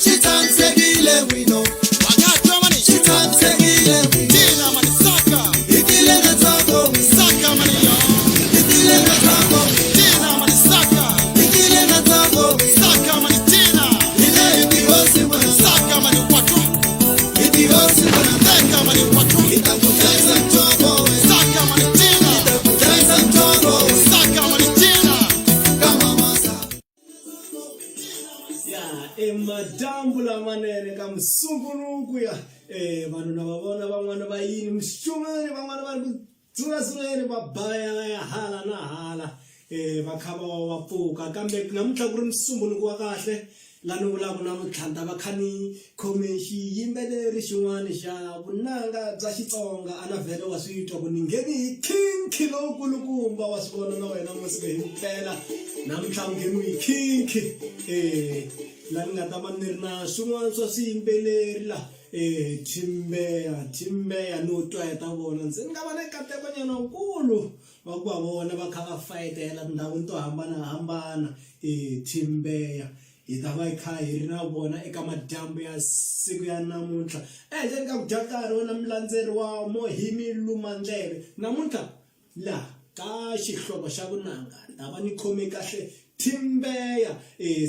Chithansekile wino wakatwa mani chithansekile tina mani saka ikile na tango saka mani yo ikile na tango tina mani saka ikile na tango saka mani tina ile ikihosi mwana saka mani watu ikihosi mwana saka mani watu itakutaisa mtogo saka mani tina itakutaisa mtogo saka mani tina kama masa madambu la manene kamsunguluku ya vanhu navavona van'wana va yini mixumeni van'wana va ri ku tsuratsureni va baya ya hala na hala va kha va pfuka kambe namuntlha ku ri musumbuluku wa kahle la ni vulaka namuntlha ni ta va kha ni khome xiyimbeleri xin'wana xa vunanga bya Xitsonga a na vhele wa swi twa ku ni ngheni hi khinkhi lowukulukumba wa swi vona na wena musike hi mpela namuntlha ngheni hi khinkhi la ni nga ta va ni ri na swin'wana swa swiyimbeleri la Timbeya no twa ta vona ndzi nga va na nkateko nyana nkulu wa ku va vona va kha va fayitela tindhawini to hambanahambana Timbeya hi ta va hi kha hi ri na vona eka madyambu ya siku ya namuntlha ehenhleni ka ku dya nkarhi wena mulandzeri wa Mohimi Lumandleve namuntlha la ka xihlovo xa vunanga ni ta va ni khome kahle Timbeya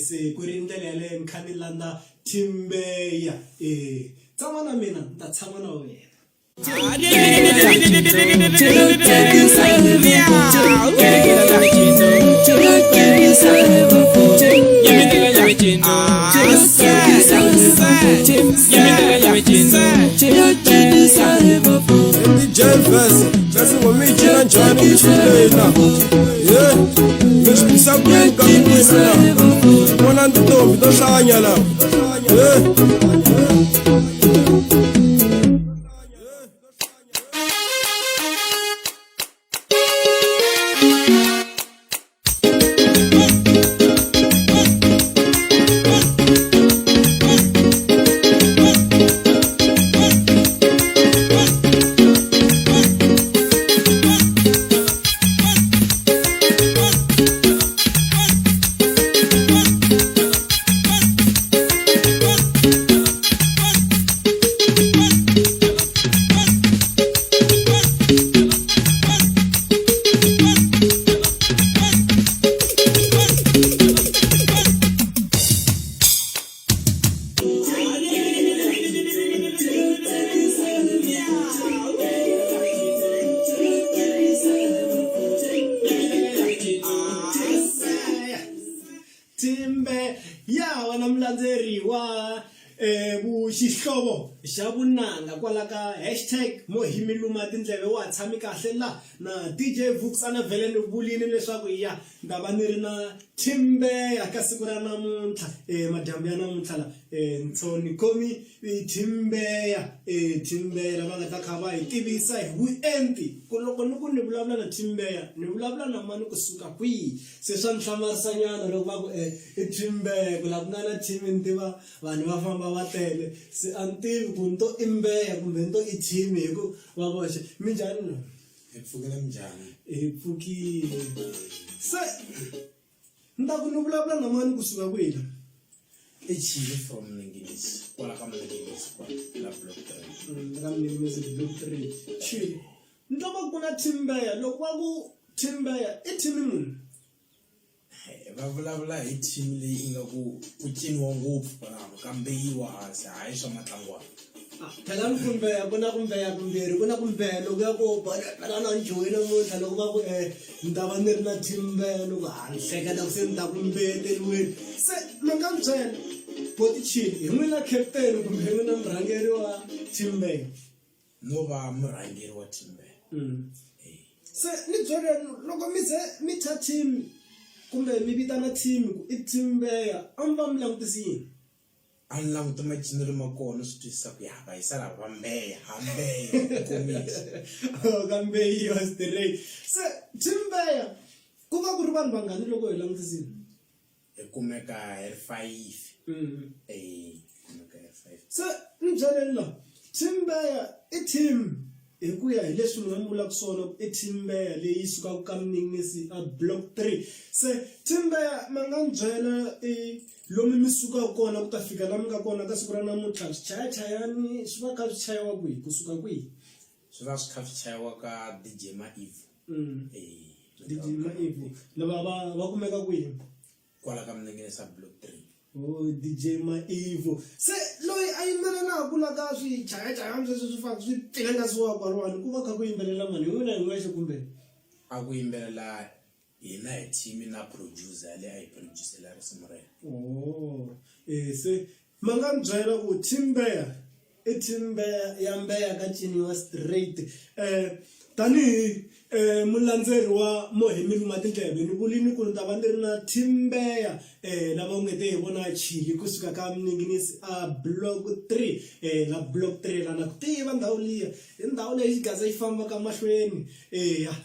se ku ri ndlela yaleyo ni kha ni landza Timbeya tshama na mina ni ta tshama na wena Timbeya wena mulandzeri wa xihlovo xa vunanga kwala ka #Mohimi Lumadindleve wa tshami kahle la na DJ Vux ana vhele ni vulini leswaku ya ndava ni ri na Timbeya ka siku ra namuntlha madyambu ya namuntlha la ntsoni khomi Timbeya lava nga ta kha va hi tivisa hi vuenti ku loko ni ku ni vulavula na Timbeya ni vulavula na mani kusuka kwihi se swa ni hlamarisanyana loko va ku Timbeya ku la ku nga na team ni tiva vanhu va famba va tele se a ni tivi ku ni to Imbeya kumbe ni to i team hi ku va voxe mi njhani no hi pfukile njhani hi pfukile se ni ta ku ni vulavula na mani kusuka kwihi la Chile from Ningisi kwala ka Ningisi kwa la block 3 ka Ningisi block 3 Chile ndo va ku na Timbeya loko va ku Timbeya i team munhu va vulavula hi team leyi nga ku ciniwa ngopfu kambe yiwa hansi hayi swa matlangwana phela ni kumbeya ku na kumbeya kumbirhi ku na kumbeya loko ya ku phela na njoyi namuntlha loko va ku ni ta va ni ri na Timbeya loko ni hleketa ku se ni ta ku mbeyeteliweni se mi nga mi byela boti Chile hi n'wina captain kumbe hi n'wina murhangeri wa Timbeya no va murhangeri wa Timbeya se ni byele loko mi ze mi tha team kumbe mi vitana team ku i Timbeya a mi va mi langutisi yini a ni languta macinelo ma kona swi twisisa ku ya va yisala va Mbeya hambeya komisa kambe yi was straight se Timbeya ku va ku ri vanhu vangani loko hi langutisini hi kumeka hi ri 5 kumeka hi ri 5 se ni byeleni la Timbeya i team Ekuya hi leswi ni nga vula kuswona Timber leyi suka ka Mningisi a block 3 se Timber manga byela lomu mi suka kona ku ta fika la mi nga kona ka siku ra namuntlha chayani swi va ka swi chayiwa kwihi kusuka kwihi swi va swi kha swi chayiwa ka DJ Maivu DJ Maivu lava va kumeka kwihi kwala ka Mningisi a block 3 oh DJ Maivu se loyi a yimbelela ku la ka swi chayachaya swi faka swi tilengasiwa kwalwani ku va kha ku yimbelela mani n'wina hi n'wexe kumbe a ku yimbelela hina hi team na producer le a hi producela risimu rero oh se manga byela ku Timber Timber ya Mbeya ka ciniwa straight tani mulandzeri wa Mohemiluma Tindleve ni vulini ku ta va ndiri na Timber lava ngete hi vona chili kusuka ka Mningisi a block 3 la block 3 la na ku tiva ndhawu liya i ndhawu leyi gaza yi famba ka mahlweni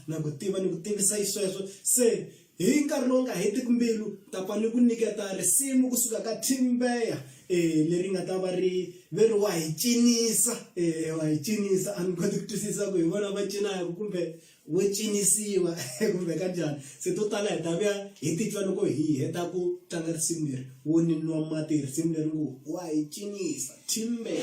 na ku tiva ni ku tivisa isweswo se hi nkarhi lowu nga heti kumbilu ta pa ni ku niketa risimu kusuka ka Timber leri nga ta va ri veri wa hi cinisa a ni koti ku twisisa ku hi vona va cinaka kumbe wo cinisiwa kumbe ka njhani se to tala hi ta vuya hi titwa loko hi heta ku tlanga risimu leri wo niniwa mati risimu leri ngo wa hi cinisa Timber.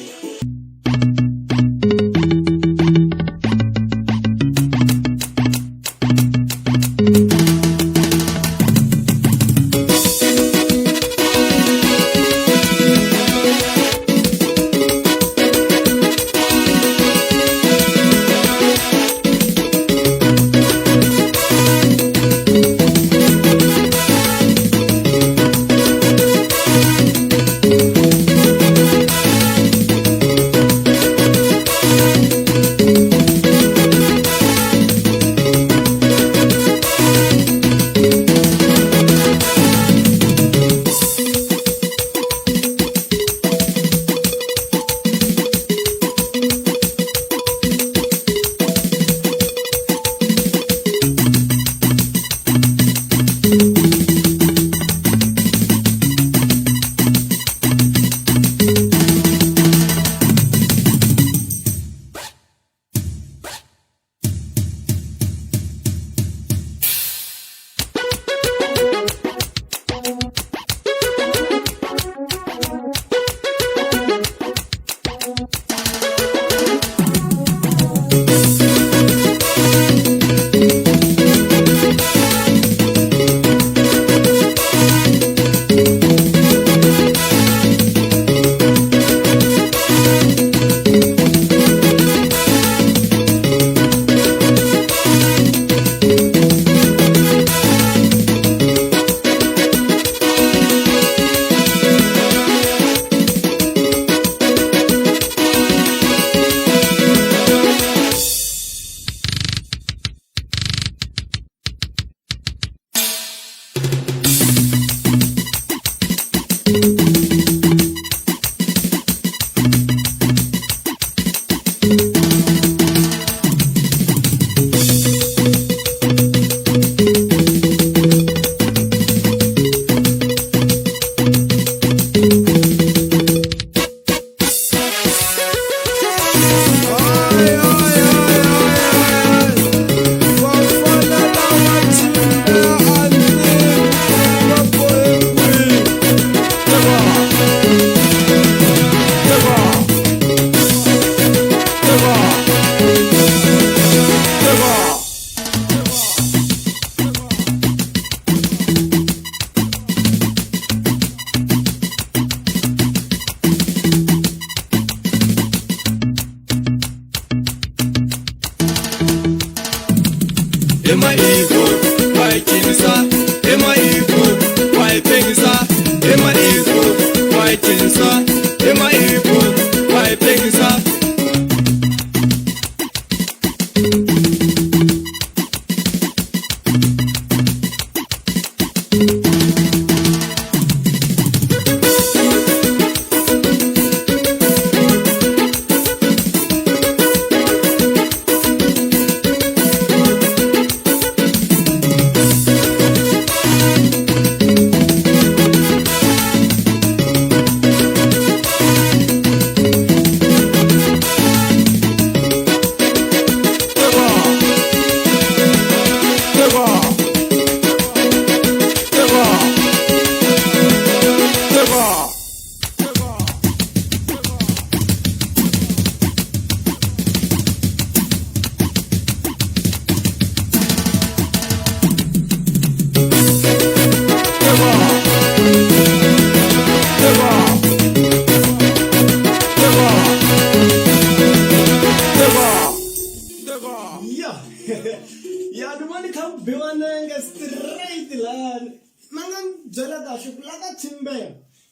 ya ni voni kha biwanenge straight lani manga byela kahle ku la ka Timbeya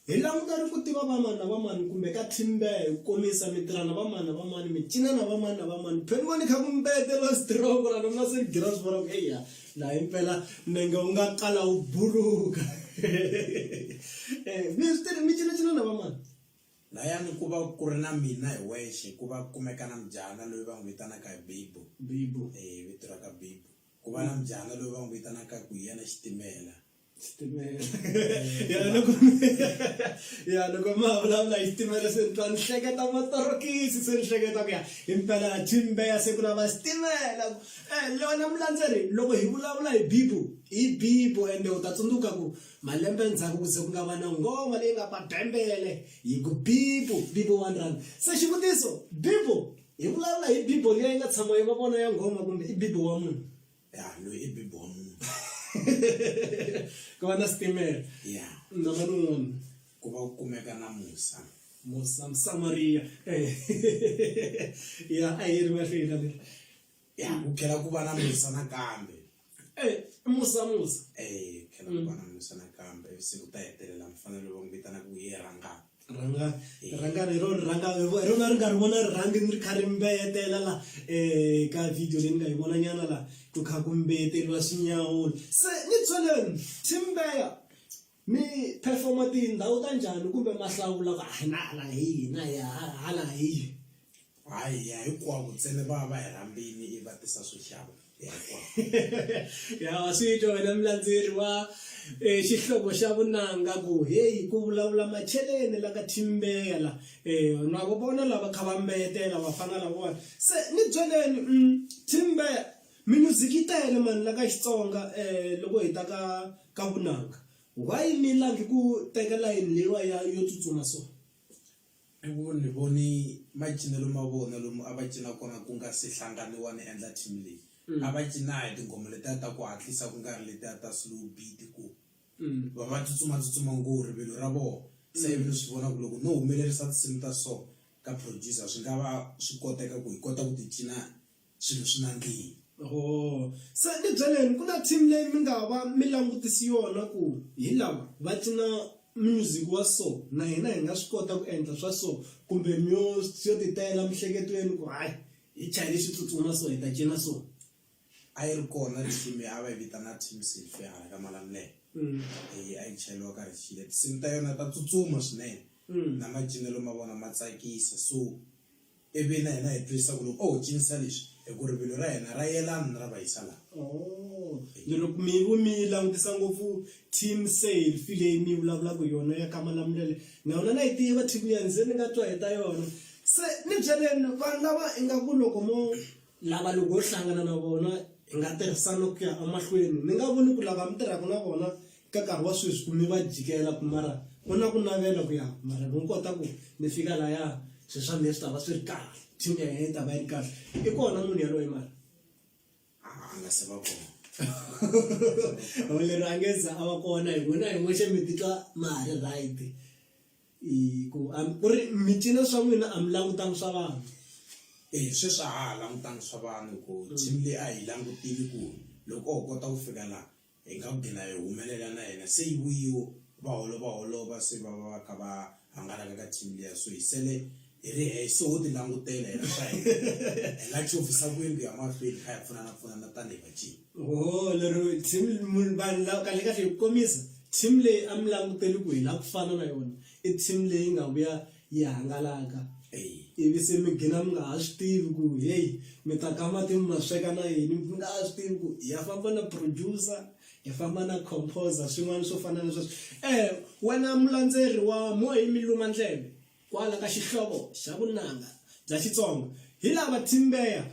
hi langutane ku tiva va mani kumbe ka Timbeya hi komisa mitirana va mani micina na va mani phela voni kha ku mbetela strong la noma se grass for okay ya la impela nenge unga qala ubuluka micina na va mani layani ku va ku ri na mina hi wexe ku va kumeka na mjana loyi va n'wi vitanaka hi Bibo vito ra ka Bibo ku va na mjana loyi va n'wi vitanaka ku hi yena xitimela loko ma vulavula hi xitimela se twa ni hleketa matorokisi se ni hleketa ku ya impela Timbeya se ku na va xitimela lona mulandzeri loko hi vulavula hi Bibo ende u ta tsundzuka ku malembe ndzhaku ku se ku nga va na ngoma leyi nga padembele hi ku Bibo 1 rand se xivutiso Bibo hi vulavula hi Bibo leyi nga tshama hi mavona ya ngoma kumbe i Bibo wa munhu loyi i Bibo wa munhu ku va na xitimela na van'wana ku va ku kumeka na Musa Msamaria ya a yi ri mahlweni le ku tlhela ku va na Musa nakambe Musa tlhela ku va na Musa nakambe siku ta hetelela mfanelo va n'wi vitana ku hi ranga ranga rona ri nga ri vona rangi ni ri kha ri mbeyetela la ka video leyi ni nga yi vona nyana la ku kha ku mbeyeteliwa swinyawula se ni byeleni Timbeya mi performa tindhawu ta njhani kumbe mahlawula ku na hala hina ya hala hi hayi ya hinkwavo ntsena va hi rhambini i va tisa swo xava ya swi twa wena mulandzeri wa xihlovo xa vunanga ku hey ku vulavula macheleni la ka Timbeya la na ku vona lava kha va mbetela vafana lavona se ni byeleni Timbeya music yi tele mani la ka Xitsonga loko hi ta ka vunanga why mi langi ku teka layini leyiwa yo tsutsuma so ni voni macinelo ma vona lomu a va cina kona ku nga se hlanganiwa ni endla team leyi a va cina hi tinghoma letiya ta ku hatlisa ku nga ri letiya ta slow beat ku va tsutsuma ngopfu rivilo ra vona se ivi ni swi vona ku loko no humelerisa tinsimu ta so ka producer swi nga va swi koteka ku hi kota ku ti cina swilo swi nandzihile se ni byeleni ku na team leyi mi nga va mi langutisi yona ku hi lava va cina music wa so na hina hi nga swi kota ku endla swa so kumbe yo titela mihleketweni ku hayi hi chayile swi tsutsuma so hi ta cina so a yi ri kona team a va yi vitana Team Selfie hala ka Malamulele a yi chayeliwa ka Richile tinsimu ta yona ta tsutsuma swinene na macinelo ma vona ma tsakisa so ivi na hina hi twisisa ku loko cinisa leswi hi ku rivilo ra hina ra yelana na ra va yisa laha loko mi langutisa ngopfu Team Selfie leyi mi vulavulaka yona ya ka Malamulele na yona na yi tiva team ya ndzeni ni nga twa hi ta yona se ni byeleni vanhu lava i nga ku loko mo lava loko ho hlangana na vona hi nga tirhisana ku ya emahlweni ni nga voni ku lava mi tirhaka na vona ka nkarhi wa sweswi ku mi va jikela ku mara ku na ku navela ku ya mara ni kota ku ni fika laya swi swa mina swi ta va swi ri kahle team ya hina yi ta va yi ri kahle i kona munhu yaloye mara a nga se va kona lero a nge za a va kona hi vona hi n'wexe mi titwa ma ha ri right ku ri mi cina swa n'wina a mi langutangi swa vanhu sweswi a ha langutangi swa vanhu ku team leyi a hi langutile ku loko ho kota ku fika laha hi nga gina hi humelela na hina se yi vuyiwo va holova se va va kha va hangalaka ka team leya so hi sele hi ri hexe ho ti langutela hina swa hina hi nga chovisa kwembi ya mahlweni kha hi pfunana tanihi vacini lero team vanhu lava kahle kahle hi komisa team leyi a mi languteli ku hi la ku fana na yona i team leyi nga vuya yi hangalaka ivi se mi gina mi nga ha swi tivi ku hey mi ta ka mati mi ma sweka na yini mi nga ha swi tivi ku hi ya famba na producer hi famba na composer swin'wana swo fana na sweswo wena mulandzeri wa Mohimi Lumadleve kwala ka xihlovo xa vunanga bya Xitsonga hi lava Timbeya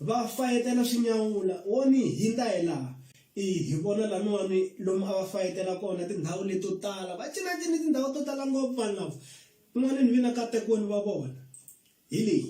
va fayetela swinyawula woni hinda hi laha hi vona laniwani lomu a va fayetela kona tindhawu leto tala va cinacini tindhawu to tala ngopfu vanhu lava kun'wana ni vina ka tekweni va vona hi leyi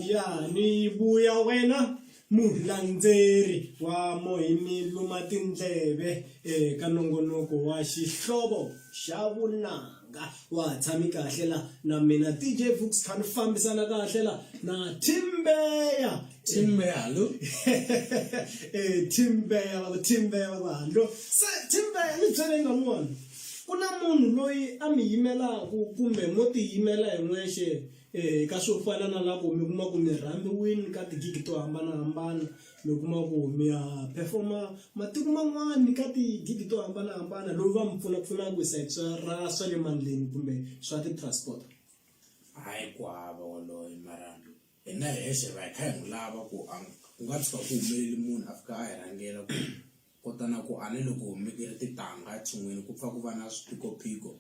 Ya ni buya wena mulandzeri wa Mohimi luma tindleve ka nongonoko wa xihlovo xa vunanga wa tshami kahle la na mina DJ Vux kha ni fambisana kahle la na Timbeya Hallo. Timbeya vanhu se Timbeya ni byele ngamwana ku na munhu loyi a mi yimelaku kumbe mo tiyimela hi n'wexe ka swo fana na loko mi kuma ku mi rhambiwini ka tigigi to hambanahambana mi kuma ku mi ya performa matiko man'wani ka tigigi to hambanahambana loyi va mi pfunapfunaka hi site swa le mandleni kumbe swa ti-transport. Hayi ku hava waloyo marando hina hexe va hi kha hi n'wi lava ku nga tshuka ku humeleli munhu a fika a hi rhangela ku kotana ku ani loko humekile titanga tshin'wini ku pfa ku va na swipikophiko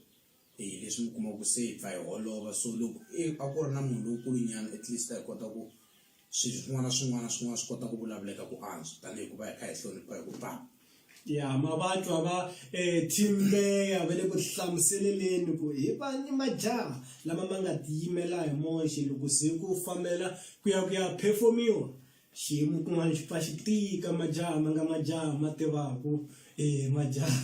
leswi mi kuma ku se hi pfa hi holova so loko a ku ri na munhu lowukulu nyana at least hi kota ku swilo swin'wana swi kota ku vulavuleka ku antswa tanihi ku va hi kha hi hlonipha hi ku papa. Ya mavatwa va Timbeya va le ku hlamuseleleni ku hi va ni majaha lama ma nga tiyimela hi moxe loko se ku fambela ku ya performiwa xiyimo kun'wana xi pfa xi tika majaha ma tivaku majaha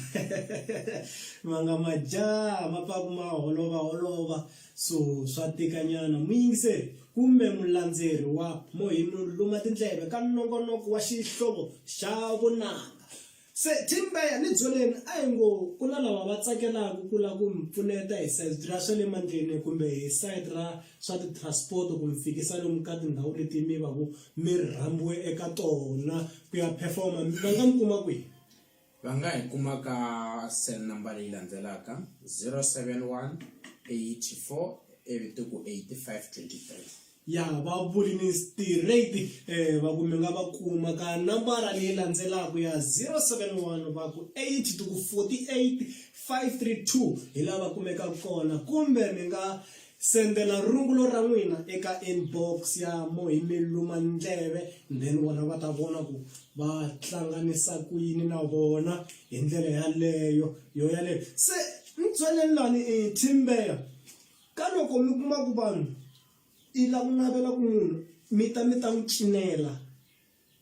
majaha ma pfaku ma holova so swa tikanyana muyingiseri kumbe mulandzeri wa Mohimi luma tindleve ka nongonoko wa xihlovo xa vunanga. Se Timbeya ni byoleni a hi ngo ku na lava va tsakelaka ku la ku mi pfuneta hi side ra swa le mandleni kumbe hi side ra swa ti-transport ku mi fikisa lomu ka tindhawu leti mi va ku mi rhambiwe eka tona ku ya performa va nga mi kuma kwihi? Va nga hi kuma ka cell number leyi landzelaka 071 84 8523. Ya va vulini straight va ku mi nga va kuma ka nambara leyi landzelaka ya 071 va ku 8 to 48 532 hi lava kumeka kona kumbe mi nga sendela rungulo ra n'wina eka inbox ya Mohimi luma ndleve then vona va ta vona ku va hlanganisa ku yini na vona hi ndlela yaleyo se ni byeleni lani Timbeya ka loko mi kuma ku vanhu i la ku navela ku munhu mi ta n'wi cinela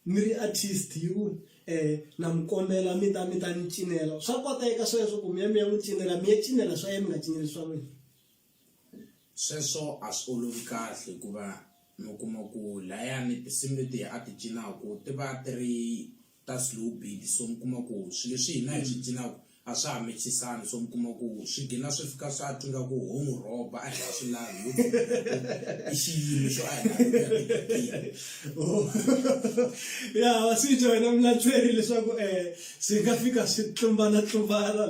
mi ri artist na mi kombela mi ta ni cinela swa koteka sweswo ku mi ya n'wi cinela mi ya cinela swa yena mi nga cineli swa n'wina? Sweswo a swi olovi kahle hikuva mi kuma ku layani tinsimu leti a ti cinaka ti va ti ri ta slow beat so mi kuma ku swilo leswi hina hi swi cinaka a swa ha mechisani so mi kuma ku swi gina swi fika swa twi nga ku home roba a hi nga swi lavi i xiyimo xo a hi ya va swi twa wena mulandzeri leswaku swi nga fika swi tlumbana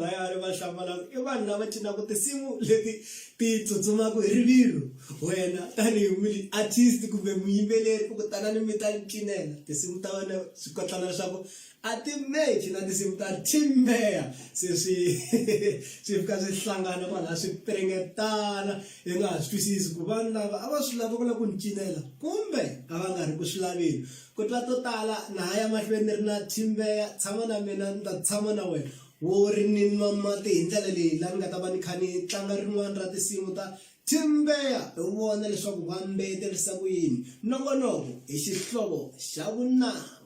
layani va hlamala i vanhu lava cinaka tinsimu leti ti tsutsumaka hi rivilo wena tanihi artist kumbe muyimbeleri u kutanani mi ta cinela tinsimu ta wena swi kotlana leswaku a ti mechi na tinsimu ta Timbeya se swi fika swi hlangana kwalaha swi prengetana hi nga ha swi twisisi ku vanhu lava a va swi lava ku la ku ni cinela kumbe a va nga ri ku swi laveni ku twa to tala na haya mahlweni ni ri na Timbeya tshama na mina ni ta tshama na wena wo ri ni nwa mati hi ndlela leyi laha ni nga ta va ni kha ni tlanga rin'wana ra tinsimu ta Timbeya hi vona leswaku va mbeterisa ku yini nongonoko hi xihlovo xa vunanga.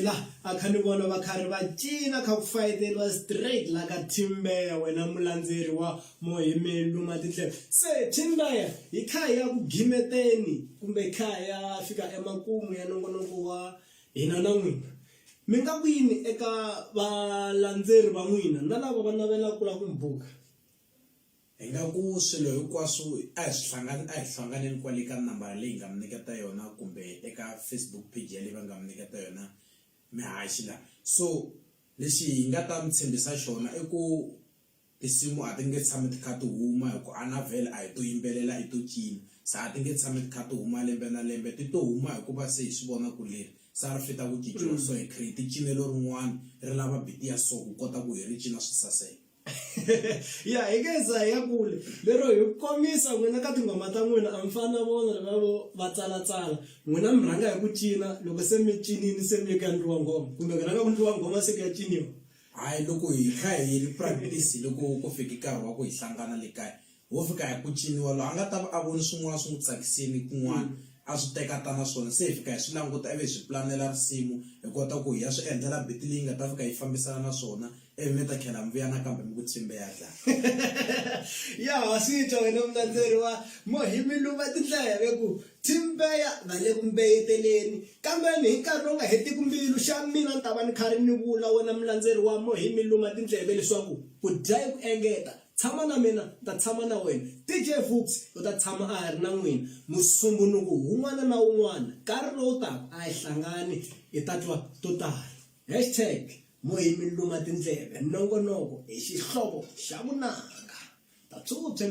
la akhani vona va khari va cina kha ku fayiteliwa straight la ka Timbeya wena mulandzeri wa Mohimi Luma Tindleve se Timbeya hi kha ya ku gimeteni kumbe kha ya fika emakumu ya nongonoko wa hina na n'wina mi nga kwini eka valandzeri va n'wina na lava va navela ku la ku mbuka hi nga ku swilo hinkwaswo a hi hlanganeni kwale ka nambara leyi nga mi nyiketa yona kumbe eka Facebook page yaleyi va nga mi nyiketa yona mihaxi la so lexi hi nga ta mi tshembisa xona i ku tinsimu a ti nge tshami ti kha ti huma hi ku a na vhele a hi to yimbelela i to cina se a ti nge tshami ti kha ti huma lembe na lembe ti to huma hikuva se hi swi vona ku leri sa ri fita ku cinciwa so hi create cinelo rin'wana ri lava biti ya so ku kota ku hi ri cina swi saseka ya hi ngeza ya kule lero hi komisa n'wina ka tingoma ta n'wina a mi fana na vona lava va tsalatsala n'wina mi rhanga hi ku cina loko se mi cinini se mi ye ku endliwa ngoma kumbe ku rhanga ku endliwa ngoma se ku ya ciniwa hayi loko hi kha hi ri practice loko ku fika nkarhi wa ku hi hlangana le kaya wo fika hi ku ciniwa lo a nga ta va a voni swin'wana swi n'wi tsakisini kun'wana a swi tekata na swona se hi fika hi swi languta ivi hi swi pulanela risimu hi kota ku hi ya swi endlela biti leyi nga ta fika yi fambisana na swona ivi mi ta tlhela mi vuya nakambe mi ku Timbeya ya wa swi twa wena mulandzeri wa Mohimi Luma Tindleve ku Timbeya va le ku mbeyeteleni kambe hi nkarhi lowu nga hetiki mbilu xa mina ni ta va ni khari ni vula wena mulandzeri wa Mohimi Luma Tindleve leswaku ku dya ku engeta tshama na mina ta tshama na wena DJ Vux u ta tshama a ha ri na n'wina musumbunuku wun'wana na wun'wana nkarhi lowu taka a hi hlangani hi ta twa to tala #Mohimi Luma Tindleve nongonoko hi xihlovo xa vunanga ta tsutse